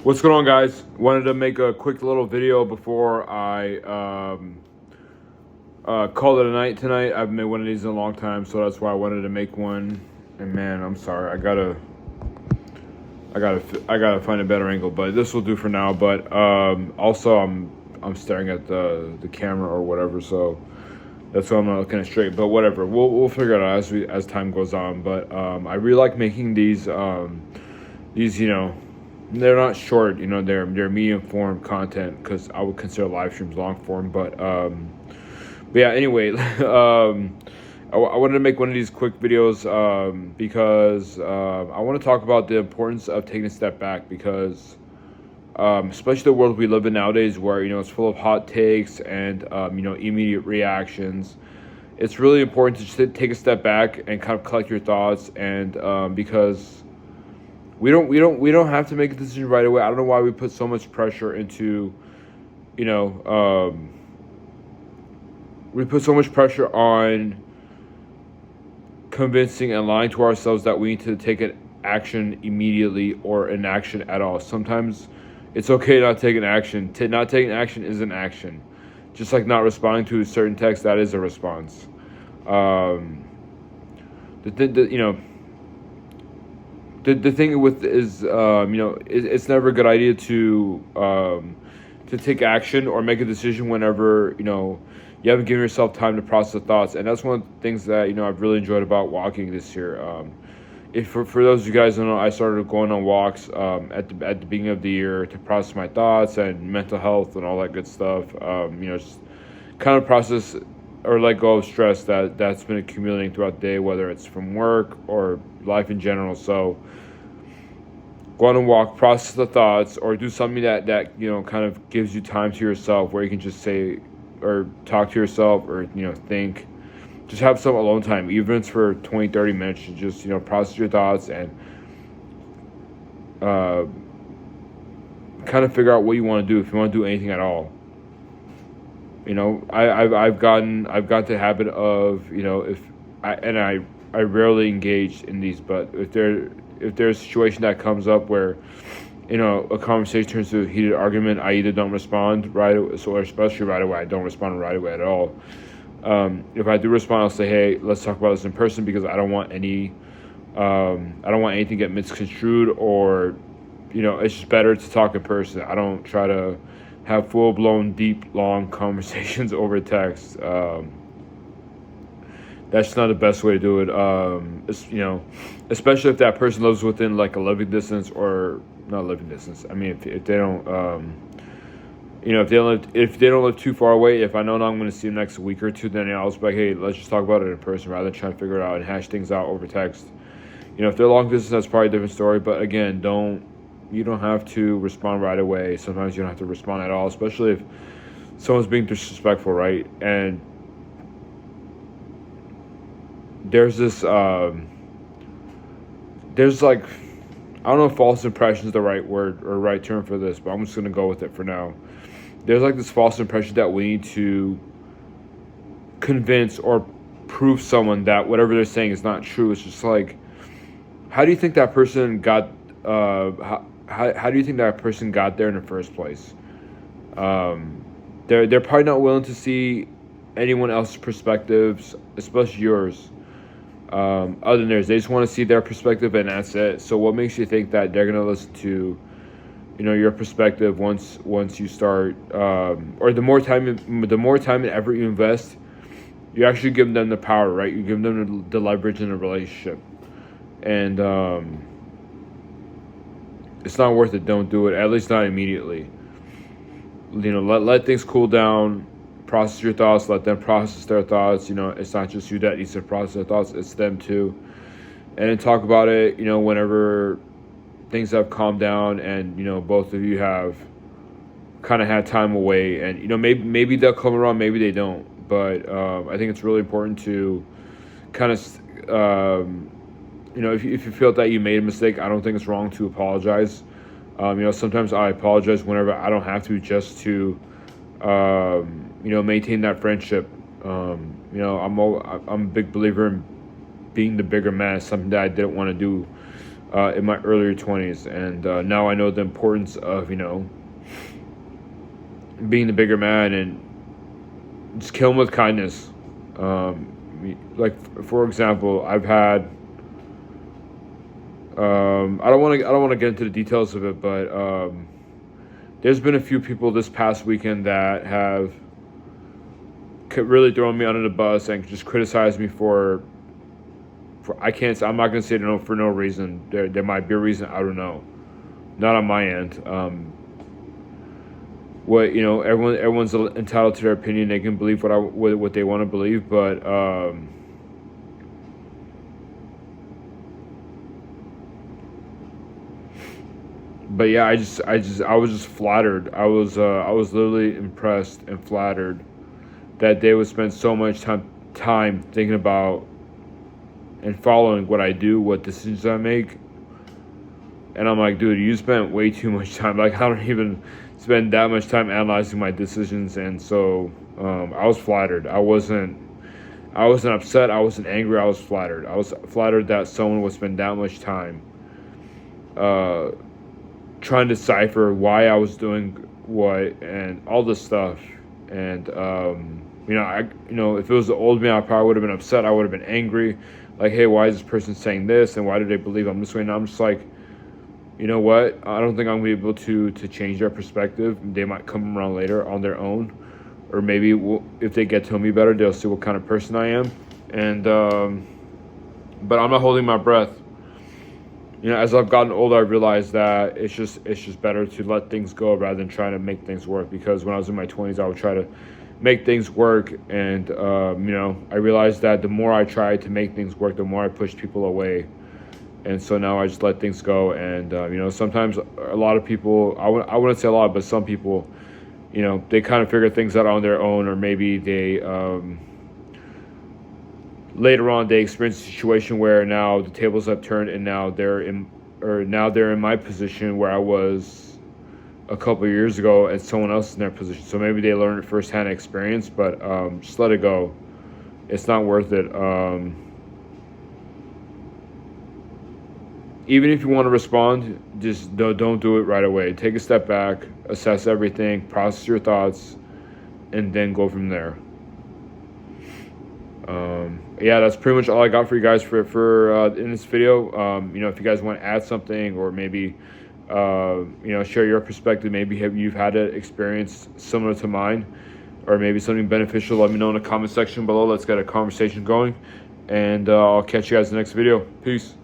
What's going on, guys? Wanted to make a quick little video before I call it a night tonight. I haven't made one of these in a long time, so that's why I wanted to make one. And man, I'm sorry, I gotta find a better angle, but this will do for now. But also, I'm staring at the camera or whatever, so that's why I'm not looking at straight. But whatever, we'll figure it out as time goes on. But I really like making these they're not short, they're medium form content because I would consider live streams long form. But yeah, anyway, I wanted to make one of these quick videos because I want to talk about the importance of taking a step back because especially the world we live in nowadays where it's full of hot takes and immediate reactions. It's really important to just take a step back and kind of collect your thoughts and because we don't have to make a decision right away. I don't know why we put so much pressure into, you know, we put so much pressure on convincing and lying to ourselves that we need to take an action immediately or an action at all. Sometimes it's okay not taking action. Not taking action is an action, just like not responding to a certain text. That is a response. Um, the thing with is it's never a good idea to take action or make a decision whenever you haven't given yourself time to process the thoughts. And that's one of the things that I've really enjoyed about walking this year. If for those of you guys who don't know, I started going on walks at the beginning of the year to process my thoughts and mental health and all that good stuff. Just kind of process or let go of stress that's been accumulating throughout the day, whether it's from work or life in general. So go on a walk, process the thoughts, or do something that kind of gives you time to yourself, where you can just say or talk to yourself or think. Just have some alone time, even if it's for 20-30 minutes. To just process your thoughts and kind of figure out what you want to do, if you want to do anything at all. I've gotten the habit of if I rarely engage in these, but if there's a situation that comes up where a conversation turns to a heated argument, I either don't respond right away, or especially right away, I don't respond right away at all. If I do respond, I'll say, hey, let's talk about this in person, because I don't want anything to get misconstrued, or it's just better to talk in person. I don't try to have full-blown, deep, long conversations over text. That's not the best way to do it. Especially if that person lives within like a living distance, or not living distance. I mean, if they don't, if they don't live too far away. If I know I'm going to see them next week or two, then I'll just be like, hey, let's just talk about it in person rather than trying to figure it out and hash things out over text. If they're long distance, that's probably a different story. But again, you don't have to respond right away. Sometimes you don't have to respond at all, especially if someone's being disrespectful, right? And there's this there's like, I don't know if false impression is the right word or right term for this, but I'm just gonna go with it for now. There's like this false impression that we need to convince or prove someone that whatever they're saying is not true. It's just like, how do you think that person got how do you think that person got there in the first place? They're probably not willing to see anyone else's perspectives, especially yours, other than theirs. They just want to see their perspective, and that's it. So what makes you think that they're gonna listen to your perspective once you start, or the more time and effort you invest, you actually give them the power, right? You give them the leverage in a relationship, and it's not worth it. Don't do it, at least not immediately. Let things cool down, process your thoughts, let them process their thoughts. It's not just you that needs to process their thoughts, it's them too. And then talk about it, whenever things have calmed down and, both of you have kind of had time away. And, maybe they'll come around, maybe they don't. But I think it's really important to kind of, if you feel that you made a mistake, I don't think it's wrong to apologize. Sometimes I apologize whenever I don't have to, just to, maintain that friendship. I'm a big believer in being the bigger man, something that I didn't want to do in my earlier 20s, and now I know the importance of, you know, being the bigger man and just kill them with kindness. Like, for example, I've had I don't want to get into the details of it, but there's been a few people this past weekend that have really thrown me under the bus and just criticized me for I'm not gonna say no for no reason. There might be a reason, I don't know. Not on my end. What, you know, everyone's entitled to their opinion. They can believe what they want to believe, but yeah, I was just flattered. I was literally impressed and flattered that they would spend so much time thinking about and following what I do, what decisions I make. And I'm like, dude, you spent way too much time. Like, I don't even spend that much time analyzing my decisions. And so I was flattered. I wasn't upset. I wasn't angry. I was flattered. I was flattered that someone would spend that much time trying to decipher why I was doing what and all this stuff. And you know, if it was the old me, I probably would have been upset. I would have been angry. Like, hey, why is this person saying this? And why do they believe I'm this way? And I'm just like, you know what? I don't think I'm going to be able to change their perspective. They might come around later on their own. Or maybe if they get to know me better, they'll see what kind of person I am. And but I'm not holding my breath. You know, as I've gotten older, I realized that it's just better to let things go rather than trying to make things work. Because when I was in my 20s, I would try to make things work, and you know, I realized that the more I tried to make things work, the more I pushed people away. And so now I just let things go. And you know, sometimes a lot of people, I wouldn't say a lot, but some people, you know, they kind of figure things out on their own, or maybe they later on they experience a situation where now the tables have turned, and now they're in my position where I was a couple of years ago, and someone else in their position. So maybe they learned firsthand experience, but just let it go. It's not worth it. Even if you want to respond, just don't do it right away. Take a step back, assess everything, process your thoughts, and then go from there. Yeah, that's pretty much all I got for you guys for in this video. You know, if you guys want to add something, or maybe you know, share your perspective, maybe you've had an experience similar to mine, or maybe something beneficial, let me know in the comment section below. Let's get a conversation going, and I'll catch you guys in the next video. Peace.